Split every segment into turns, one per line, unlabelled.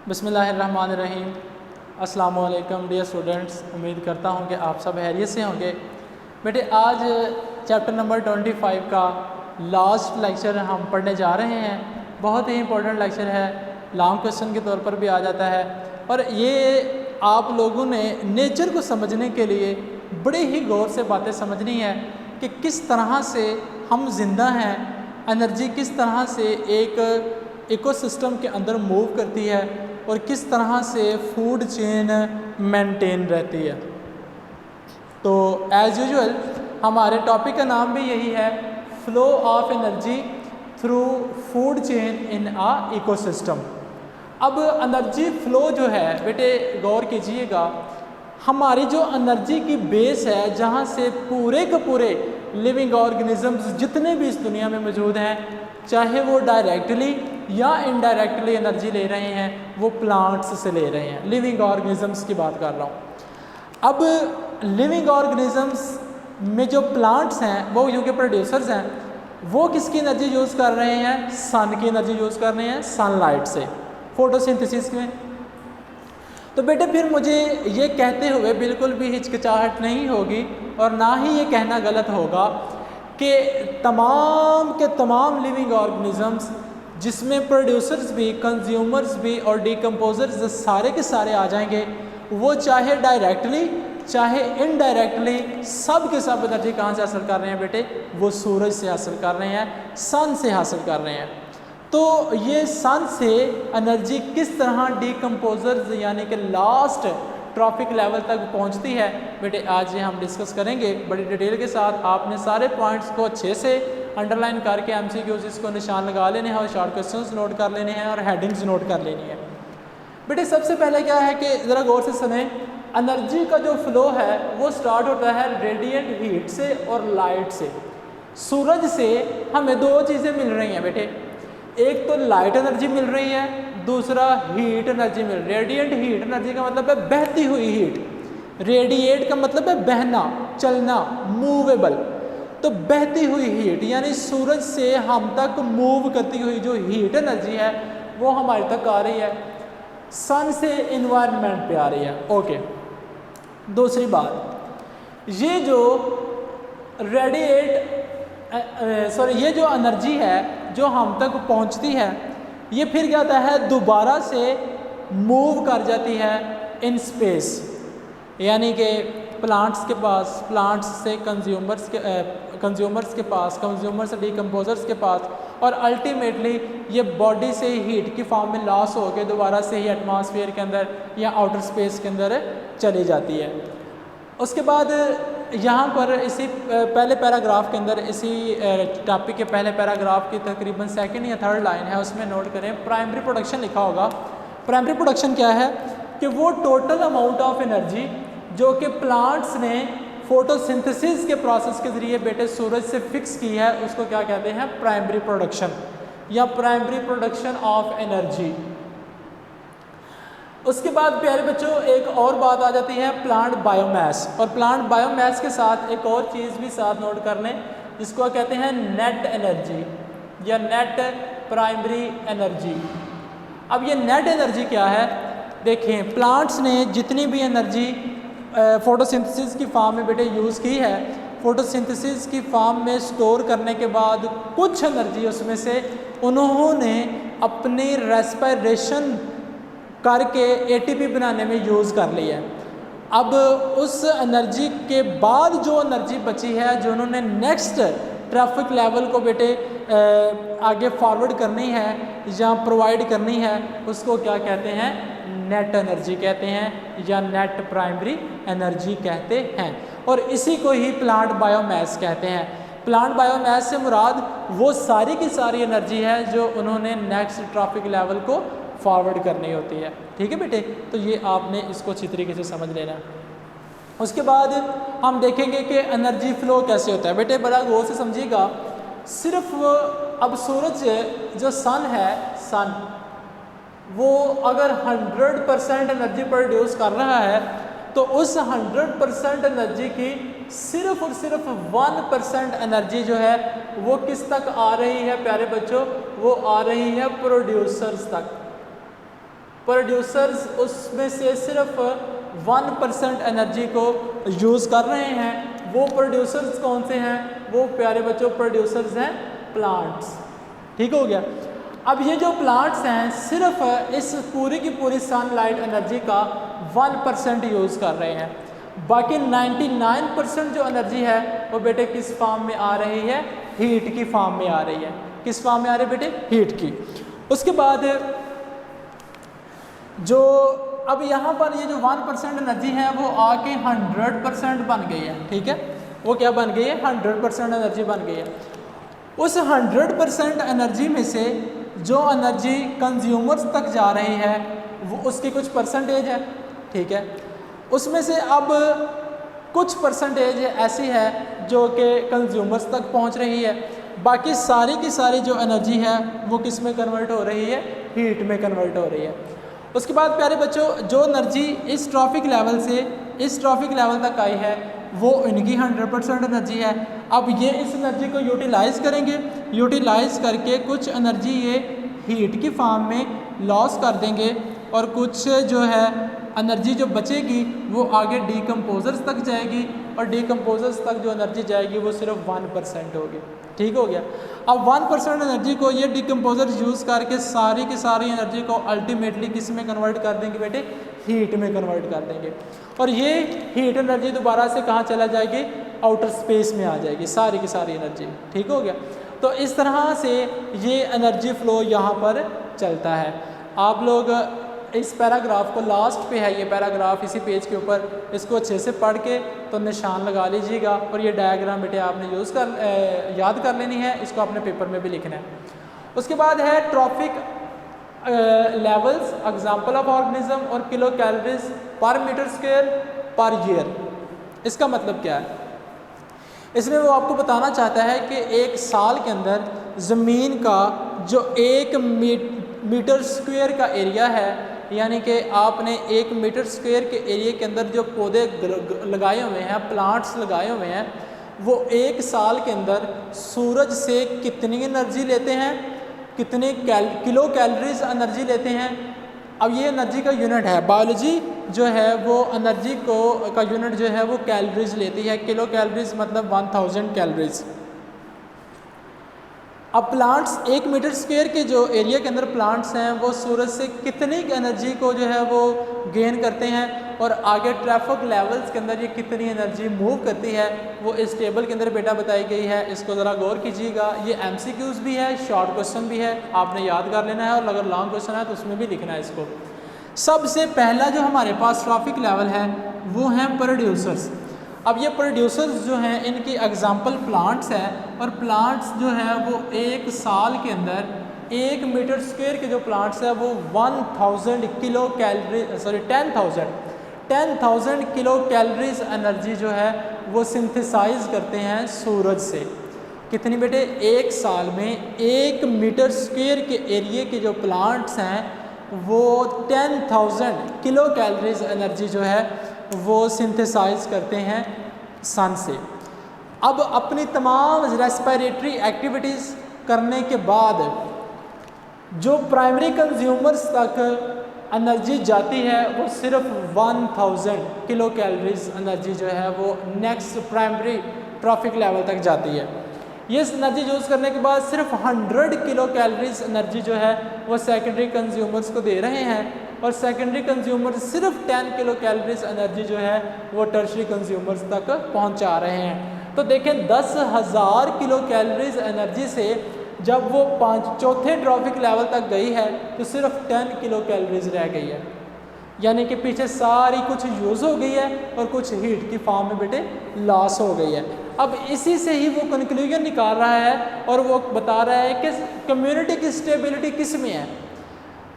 बिस्मिल्लाहिर्रहमानिर्रहीम। अस्सलाम वालेकुम डियर स्टूडेंट्स, उम्मीद करता हूँ कि आप सब खैरियत से होंगे। बेटे आज चैप्टर नंबर 25 का लास्ट लेक्चर हम पढ़ने जा रहे हैं। बहुत ही इंपॉर्टेंट लेक्चर है, लॉन्ग क्वेश्चन के तौर पर भी आ जाता है और ये आप लोगों ने नेचर को समझने के लिए बड़े ही गौर से बातें समझनी है कि किस तरह से हम जिंदा हैं, एनर्जी किस तरह से एक इकोसिस्टम के अंदर मूव करती है और किस तरह से फूड चेन मेंटेन रहती है। तो एज़ यूजुअल हमारे टॉपिक का नाम भी यही है, flow of energy through food chain in a ecosystem. अब एनर्जी फ्लो जो है बेटे गौर कीजिएगा, हमारी जो एनर्जी की बेस है जहाँ से पूरे के पूरे लिविंग ऑर्गेनिजम्स जितने भी इस दुनिया में मौजूद हैं, चाहे वो डायरेक्टली या इनडायरेक्टली एनर्जी ले रहे हैं, वो प्लांट्स से ले रहे हैं। लिविंग ऑर्गेनिजम्स की बात कर रहा हूँ। अब लिविंग ऑर्गेनिजम्स में जो प्लांट्स हैं वो जो कि प्रोड्यूसर्स हैं, वो किसकी एनर्जी यूज़ कर रहे हैं? सन की एनर्जी यूज़ कर रहे हैं, सनलाइट से, फोटोसिंथेसिस में। तो बेटे फिर मुझे ये कहते हुए बिल्कुल भी हिचकिचाहट नहीं होगी और ना ही ये कहना गलत होगा कि तमाम के तमाम लिविंग ऑर्गेनिजम्स जिसमें प्रोड्यूसर्स भी, कंज्यूमर्स भी और डिकम्पोजर्स सारे के सारे आ जाएंगे, वो चाहे डायरेक्टली चाहे इनडायरेक्टली सब के सब एनर्जी कहाँ से हासिल कर रहे हैं बेटे? वो सूरज से हासिल कर रहे हैं, सन से हासिल कर रहे हैं। तो ये सन से एनर्जी किस तरह डिकम्पोजर्स यानी कि लास्ट ट्रॉपिक लेवल तक पहुंचती है बेटे, आज ये हम डिस्कस करेंगे बड़ी डिटेल के साथ। आपने सारे पॉइंट्स को अच्छे से अंडरलाइन करके एमसीक्यूज इसको निशान लगा लेने हैं और शॉर्ट क्वेश्चंस नोट कर लेने हैं और हेडिंग्स नोट कर लेनी है। बेटे सबसे पहले क्या है कि ज़रा गौर से सुने, एनर्जी का जो फ्लो है वो स्टार्ट होता है रेडिएंट हीट से और लाइट से। सूरज से हमें दो चीज़ें मिल रही हैं बेटे, एक तो लाइट एनर्जी मिल रही है, दूसरा हीट एनर्जी मिल रही है। रेडिएंट हीट एनर्जी का मतलब है बहती हुई हीट, रेडिएट का मतलब है बहना, चलना, मूवेबल। तो बहती हुई हीट यानी सूरज से हम तक मूव करती हुई जो हीट एनर्जी है वो हमारे तक आ रही है, सन से इन्वायरमेंट पे आ रही है। ओके, दूसरी बात, ये जो ये जो एनर्जी है जो हम तक पहुंचती है, ये फिर क्या होता है, दोबारा से मूव कर जाती है इन स्पेस, यानी कि प्लांट्स के पास, प्लांट्स से कंज्यूमर्स के पास, कंज्यूमर से डिकम्पोजर्स के पास, और अल्टीमेटली ये बॉडी से हीट की फॉर्म में लॉस होकर दोबारा से ही एटमॉस्फेयर के अंदर या आउटर स्पेस के अंदर चली जाती है। उसके बाद यहाँ पर इसी पहले पैराग्राफ के अंदर, इसी टॉपिक के पहले पैराग्राफ की तकरीबन सेकंड या थर्ड लाइन है, उसमें नोट करें प्राइमरी प्रोडक्शन लिखा होगा। प्राइमरी प्रोडक्शन क्या है कि वो टोटल अमाउंट ऑफ एनर्जी जो कि प्लांट्स ने फोटोसिंथेसिस के प्रोसेस के ज़रिए बेटे सूरज से फिक्स की है, उसको क्या कहते हैं? प्राइमरी प्रोडक्शन या प्राइमरी प्रोडक्शन ऑफ एनर्जी। उसके बाद प्यारे बच्चों एक और बात आ जाती है, प्लांट बायोमास। और प्लांट बायोमास के साथ एक और चीज़ भी साथ नोट कर लें, जिसको कहते हैं नेट एनर्जी या नेट प्राइमरी एनर्जी। अब ये नेट एनर्जी क्या है? देखें, प्लांट्स ने जितनी भी एनर्जी फोटोसिंथेसिस की फॉर्म में बेटे यूज़ की है, फोटोसिंथेसिस की फॉर्म में स्टोर करने के बाद कुछ एनर्जी उसमें से उन्होंने अपनी रेस्पिरेशन करके एटीपी बनाने में यूज़ कर ली है। अब उस एनर्जी के बाद जो एनर्जी बची है, जो उन्होंने नेक्स्ट ट्रैफिक लेवल को बेटे आगे फॉरवर्ड करनी है या प्रोवाइड करनी है, उसको क्या कहते हैं? नेट एनर्जी कहते हैं या नेट प्राइमरी एनर्जी कहते हैं। और इसी को ही प्लांट बायोमास कहते हैं। प्लांट बायोमास से मुराद वो सारी की सारी एनर्जी है जो उन्होंने नेक्स्ट ट्रैफिक लेवल को फॉरवर्ड करनी होती है। ठीक है बेटे, तो ये आपने इसको अच्छी तरीके से समझ लेना। उसके बाद हम देखेंगे कि एनर्जी फ्लो कैसे होता है। बेटे बड़ा गौर से समझिएगा, सिर्फ अब सूरज जो सन है, सन वो अगर 100% एनर्जी प्रोड्यूस कर रहा है तो उस 100% एनर्जी की सिर्फ और सिर्फ 1% एनर्जी जो है वो किस तक आ रही है प्यारे बच्चों? वो आ रही है प्रोड्यूसर्स तक। प्रोड्यूसर्स उसमें से सिर्फ 1% एनर्जी को यूज़ कर रहे हैं। वो प्रोड्यूसर्स कौन से हैं? वो प्यारे बच्चों प्रोड्यूसर्स हैं प्लांट्स। ठीक हो गया। अब ये जो प्लांट्स हैं सिर्फ इस पूरी की पूरी सनलाइट एनर्जी का 1% यूज़ कर रहे हैं। बाकी 99% जो एनर्जी है वो बेटे किस फॉर्म में आ रही है? हीट की फॉर्म में आ रही है। किस फॉर्म में आ रही है बेटे? हीट की। उसके बाद जो अब यहाँ पर ये जो 1% एनर्जी है वो आके 100% बन गई है। ठीक है, वो क्या बन गई है? 100% एनर्जी बन गई है। उस 100% एनर्जी में से जो एनर्जी कंज्यूमर्स तक जा रही है वो उसकी कुछ परसेंटेज है। ठीक है, उसमें से अब कुछ परसेंटेज ऐसी है जो कि कंज्यूमर्स तक पहुंच रही है। बाकी सारी की सारी जो एनर्जी है वो किस में कन्वर्ट हो रही है? हीट में कन्वर्ट हो रही है। उसके बाद प्यारे बच्चों जो एनर्जी इस ट्रॉफिक लेवल से इस ट्रॉफिक लेवल तक आई है वो इनकी 100% एनर्जी है। अब ये इस एनर्जी को यूटिलाइज़ करेंगे, यूटिलाइज़ करके कुछ एनर्जी ये हीट की फॉर्म में लॉस कर देंगे और कुछ जो है एनर्जी जो बचेगी वो आगे डीकम्पोजर्स तक जाएगी और डीकम्पोजर्स तक जो एनर्जी जाएगी वो सिर्फ 1% होगी। ठीक हो गया। अब 1% एनर्जी को ये डीकम्पोजर्स यूज़ करके सारी की सारी एनर्जी को अल्टीमेटली किस में कन्वर्ट कर देंगे बेटे? हीट में कन्वर्ट कर देंगे। और ये हीट एनर्जी दोबारा से कहाँ चला जाएगी? आउटर स्पेस में आ जाएगी सारी की सारी एनर्जी। ठीक हो गया। तो इस तरह से ये एनर्जी फ्लो यहाँ पर चलता है। आप लोग इस पैराग्राफ को लास्ट पे है ये पैराग्राफ इसी पेज के ऊपर, इसको अच्छे से पढ़ के तो निशान लगा लीजिएगा और ये डायग्राम बेटे आपने याद कर लेनी है। इसको अपने पेपर में भी लिखना है। उसके बाद है trophic levels, example of organism और kilo calories per metre square per year. इसका मतलब क्या है? इसमें वो आपको बताना चाहता है कि एक साल के अंदर ज़मीन का जो 1 मीटर स्क्वायर का एरिया है, यानी कि आपने 1 मीटर स्क्वायर के एरिया के अंदर जो पौधे लगाए हुए हैं, प्लांट्स लगाए हुए हैं, वो एक साल के अंदर सूरज से कितनी एनर्जी लेते हैं, कितने किलो कैलोरीज एनर्जी लेते हैं। अब ये एनर्जी का यूनिट है, बायोलॉजी जो है वो एनर्जी का यूनिट जो है वो कैलोरीज लेती है। किलो कैलोरीज मतलब 1000 कैलोरीज। अब प्लांट्स 1 मीटर स्क्वायर के जो एरिया के अंदर प्लांट्स हैं वो सूरज से कितनी एनर्जी को जो है वो गेन करते हैं और आगे ट्रैफिक लेवल्स के अंदर ये कितनी एनर्जी मूव करती है वो इस टेबल के अंदर बेटा बताई गई है। इसको ज़रा गौर कीजिएगा। ये MCQs भी है, शॉर्ट क्वेश्चन भी है, आपने याद कर लेना है और अगर लॉन्ग क्वेश्चन है तो उसमें भी लिखना है इसको। सबसे पहला जो हमारे पास ट्रॉफिक लेवल है वो हैं प्रोड्यूसर्स। अब ये प्रोड्यूसर्स जो हैं इनकी एग्जाम्पल प्लांट्स हैं और प्लांट्स जो है वो एक साल के अंदर 1 मीटर स्क्वायर के जो प्लांट्स है वो 1000 kilo calorie 10,000 kilo calories energy जो है वो सिंथेसाइज करते हैं सूरज से। कितनी बेटे? एक साल में 1 मीटर स्क्वायर के एरिया के जो प्लांट्स हैं वो 10,000 किलो कैलोरीज एनर्जी जो है वो सिंथेसाइज करते हैं सन से। अब अपनी तमाम रेस्पिरेटरी एक्टिविटीज़ करने के बाद जो प्राइमरी कंज्यूमर्स तक एनर्जी जाती है वो सिर्फ 1000 किलो कैलोरीज एनर्जी जो है वो नेक्स्ट प्राइमरी ट्रॉफिक लेवल तक जाती है। ये एनर्जी यूज़ करने के बाद सिर्फ 100 किलो कैलोरीज एनर्जी जो है वो सेकेंडरी कंज्यूमर्स को दे रहे हैं और सेकेंडरी कंज्यूमर सिर्फ 10 किलो कैलोरीज एनर्जी जो है वो टर्शरी कंज्यूमर्स तक पहुंचा रहे हैं। तो देखें 10,000 किलो कैलोरीज एनर्जी से जब वो चौथे ट्रॉफिक लेवल तक गई है तो सिर्फ 10 किलो कैलोरीज रह गई है, यानी कि पीछे सारी कुछ यूज़ हो गई है और कुछ हीट की फॉर्म में बेटे लॉस हो गई है। अब इसी से ही वो कंक्लूजन निकाल रहा है और वो बता रहा है कि कम्युनिटी की स्टेबिलिटी किस में है।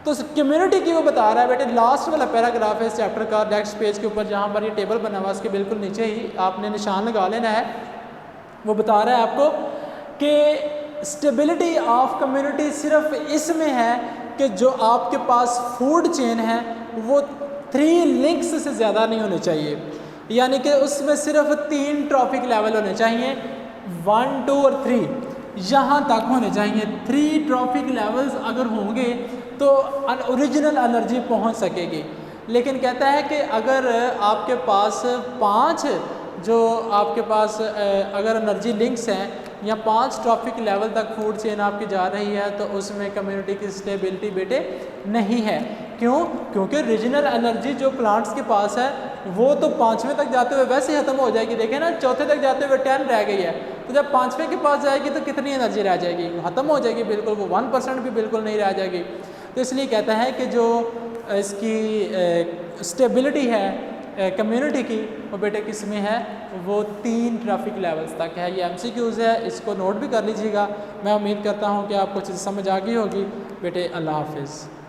तो कम्युनिटी की वो बता रहा है बेटे, लास्ट वाला पैराग्राफ है इस चैप्टर का, नेक्स्ट पेज के ऊपर जहाँ पर ये टेबल बना हुआ है उसके बिल्कुल नीचे ही आपने निशान लगा लेना है। वो बता रहा है आपको कि स्टेबिलिटी ऑफ कम्युनिटी सिर्फ इसमें है कि जो आपके पास फूड चेन है वो 3 लिंक्स से ज़्यादा नहीं होने चाहिए, यानी कि उसमें सिर्फ 3 ट्रॉफिक लेवल होने चाहिए, 1, 2 और 3 यहाँ तक होने चाहिए। 3 ट्रॉफिक लेवल्स अगर होंगे तो ओरिजिनल एनर्जी पहुंच सकेगी। लेकिन कहता है कि अगर आपके पास 5 जो आपके पास अगर एनर्जी लिंक्स हैं या 5 ट्रॉफिक लेवल तक फूड चेन आपकी जा रही है तो उसमें कम्युनिटी की स्टेबिलिटी बेटे नहीं है। क्यों? क्योंकि रीजनल एनर्जी जो प्लांट्स के पास है वो तो 5वें तक जाते हुए वैसे ही ख़त्म हो जाएगी। देखें ना, चौथे तक जाते हुए 10 रह गई है, तो जब 5वें के पास जाएगी तो कितनी एनर्जी रह जाएगी? ख़त्म हो जाएगी बिल्कुल, वो 1% भी बिल्कुल नहीं रह जाएगी। तो इसलिए कहता है कि जो इसकी स्टेबिलिटी है कम्युनिटी की वो बेटे किस में है? वो 3 ट्रैफिक लेवल्स तक है। ये MCQs है, इसको नोट भी कर लीजिएगा। मैं उम्मीद करता हूँ कि आपको चीज़ समझ आ गई होगी। बेटे अल्लाह हाफिज़।